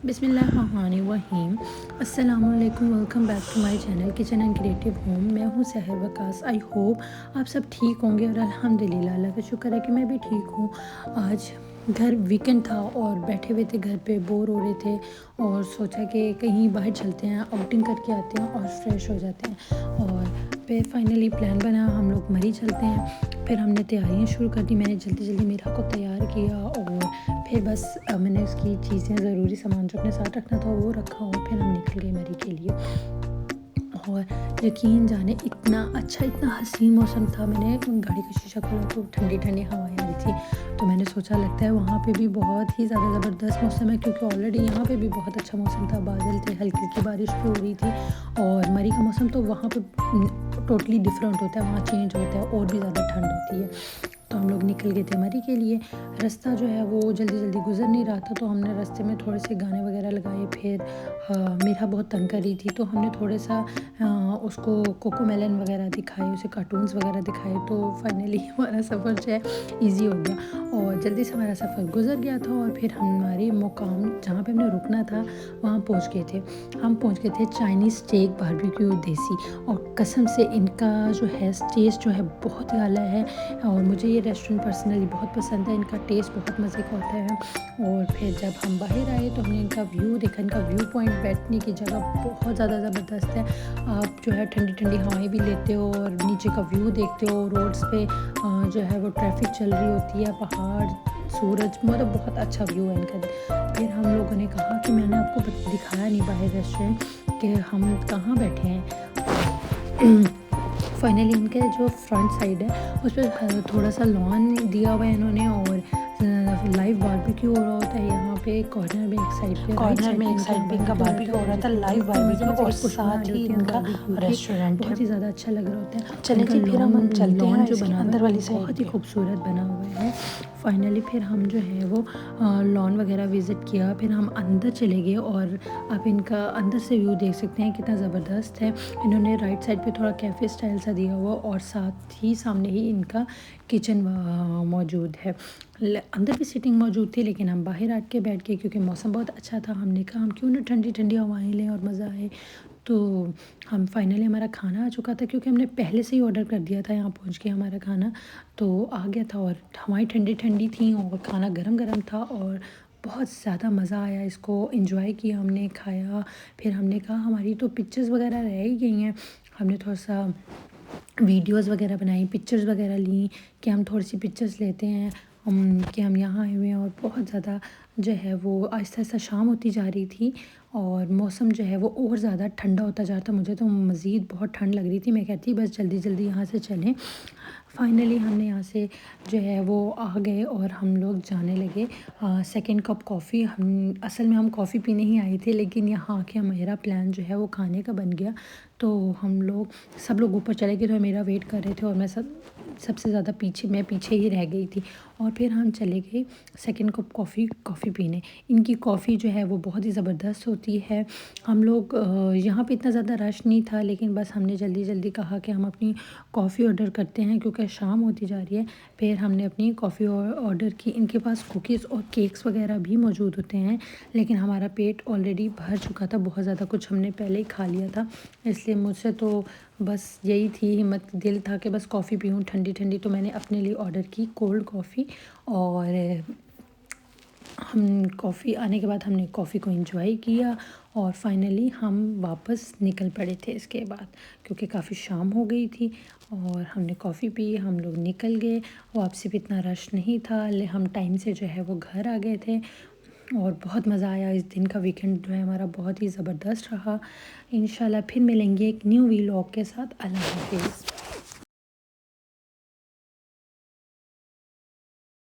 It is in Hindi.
बिस्मिल्लाहिर्रहमानिर्रहीम। अस्सलामुअलैकुम। Welcome back to my channel kitchen and creative home. मैं हूँ सहर वकास। आई होप आप सब ठीक होंगे और अल्हम्दुलिल्लाह अल्लाह का शुक्र है कि मैं भी ठीक हूँ। आज घर वीकेंड था और बैठे हुए थे घर पे, बोर हो रहे थे और सोचा कि कहीं बाहर चलते हैं, आउटिंग करके आते हैं और फ्रेश हो जाते हैं। और फिर फाइनली प्लान बना, हम लोग मरी चलते हैं। फिर हमने तैयारियां शुरू कर दी। मैंने जल्दी जल्दी मीरा को तैयार किया और फिर बस मैंने उसकी चीज़ें, ज़रूरी सामान जो अपने साथ रखना था वो रखा और फिर हम निकल गए मरी के लिए। और यकीन जाने इतना अच्छा, इतना हसीन मौसम था। मैंने गाड़ी का शीशा खोला तो ठंडी ठंडी हवाएं आ रही थी, तो मैंने सोचा लगता है वहाँ पे भी बहुत ही ज़्यादा ज़बरदस्त मौसम है, क्योंकि ऑलरेडी यहाँ पे भी बहुत अच्छा मौसम था। बादल थे, हल्की हल्की बारिश भी हो रही थी। और मरी का मौसम तो वहाँ पे टोटली डिफरेंट होता है, वहाँ चेंज होता है और भी ज़्यादा ठंड होती है। तो हम लोग निकल गए थे मरी के लिए। रास्ता जो है वो जल्दी जल्दी गुजर नहीं रहा था, तो हमने रास्ते में थोड़े से गाने वगैरह लगाए। फिर मीरा बहुत तंग कर रही थी, तो हमने थोड़ा सा उसको कोको मेलन वगैरह दिखाए, उसे कार्टून्स वगैरह दिखाए। तो फाइनली हमारा सफ़र जो है ईजी हो गया और जल्दी से हमारा सफ़र गुजर गया था। और फिर हमारे मुकाम जहाँ पे हमने रुकना था वहाँ पहुँच गए थे। हम पहुँच गए थे चाइनीज़ स्टेक बारबेक्यू देसी, और कसम से इनका जो है टेस्ट जो है बहुत ही आला है। और मुझे ये रेस्टोरेंट पर्सनली बहुत पसंद है, इनका टेस्ट बहुत मज़े का होता है। और फिर जब हम बाहर आए तो हमने इनका व्यू देखा। इनका व्यू पॉइंट, बैठने की जगह बहुत ज़्यादा ज़बरदस्त है। आप जो है ठंडी ठंडी हवाएं भी लेते हो और नीचे का व्यू देखते हो। रोड्स पे जो है वो ट्रैफिक चल रही होती है, पहाड़, सूरज, मतलब बहुत अच्छा व्यू है इनका। फिर हम लोगों ने कहा कि मैंने आपको दिखाया नहीं बाहर रेस्टोरेंट कि हम कहाँ बैठे हैं। फाइनली इनके जो फ्रंट साइड है उस पर थोड़ा सा लॉन दिया हुआ है इन्होंने, और लाइव बारबेक्यू हो रहा होता है यहाँ पे। कॉर्नर में एक साइड पे इनका बारबेक्यू हो रहा था, लाइव बारबेक्यू, और साथ ही इनका रेस्टोरेंट बहुत ही ज़्यादा अच्छा लग रहा होता है। चले जी, फिर हम चलते हैं जो बना अंदर वाली साइड, बहुत ही खूबसूरत बना हुआ है। फाइनली फिर हम जो है वो लॉन वगैरह विज़िट किया। फिर हम अंदर चले गए और आप इनका अंदर से व्यू देख सकते हैं कितना ज़बरदस्त है। इन्होंने राइट साइड पे थोड़ा कैफ़े स्टाइल सा दिया हुआ और साथ ही सामने ही इनका किचन मौजूद है। अंदर भी सीटिंग मौजूद थी, लेकिन हम बाहर आके बैठ गए क्योंकि मौसम बहुत अच्छा था। हमने कहा हम क्यों ना ठंडी ठंडी हवाएं लें और मज़ा आए। तो हम फाइनली, हमारा खाना आ चुका था क्योंकि हमने पहले से ही ऑर्डर कर दिया था। यहाँ पहुँच के हमारा खाना तो आ गया था और हवाएं ठंडी ठंडी थी और खाना गरम गरम था और बहुत ज़्यादा मज़ा आया। इसको एंजॉय किया हमने, खाया। फिर हमने कहा हमारी तो पिक्चर्स वगैरह रह ही गई हैं, हमने थोड़ा सा वीडियोस वगैरह बनाई, पिक्चर्स वगैरह ली कि हम थोड़ी सी पिक्चर्स लेते हैं कि हम यहाँ आए हुए हैं। और बहुत ज़्यादा जो है वो आहिस्ता आहिस्ता शाम होती जा रही थी और मौसम जो है वो और ज़्यादा ठंडा होता जा रहा था। मुझे तो मज़ीद बहुत ठंड लग रही थी। मैं कहती बस जल्दी जल्दी यहाँ से चलें। फाइनली हमने यहाँ से जो है वो आ गए और हम लोग जाने लगे। सेकंड कप कॉफ़ी, हम असल में हम कॉफ़ी पीने ही आए थे, लेकिन यहाँ आके मेरा प्लान जो है वो खाने का बन गया। तो हम लोग सब लोग ऊपर चले गए, तो मेरा वेट कर रहे थे और मैं सबसे ज़्यादा पीछे ही रह गई थी। और फिर हम चले गए सेकंड कप कॉफ़ी पीने। इनकी कॉफ़ी जो है वो बहुत ही ज़बरदस्त होती है। हम लोग यहाँ पे इतना ज़्यादा रश नहीं था, लेकिन बस हमने जल्दी जल्दी कहा कि हम अपनी कॉफ़ी ऑर्डर करते हैं क्योंकि शाम होती जा रही है। फिर हमने अपनी कॉफ़ी ऑर्डर की। इनके पास कुकीज़ और केक्स वगैरह भी मौजूद होते हैं, लेकिन हमारा पेट ऑलरेडी भर चुका था, बहुत ज़्यादा कुछ हमने पहले ही खा लिया था। इसलिए मुझसे तो बस यही थी हिम्मत, दिल था कि बस कॉफ़ी पीऊँ ठंडी ठंडी। तो मैंने अपने लिए ऑर्डर की कोल्ड कॉफ़ी और हम कॉफ़ी आने के बाद हमने कॉफ़ी को एंजॉय किया और फाइनली हम वापस निकल पड़े थे इसके बाद, क्योंकि काफ़ी शाम हो गई थी। और हमने कॉफ़ी पी, हम लोग निकल गए। वापसी भी इतना रश नहीं था, हम टाइम से जो है वो घर आ गए थे और बहुत मज़ा आया। इस दिन का वीकेंड जो है हमारा बहुत ही ज़बरदस्त रहा। इंशाल्लाह फिर मिलेंगे एक न्यू व्लॉग के साथ। अल्लाह हाफिज़।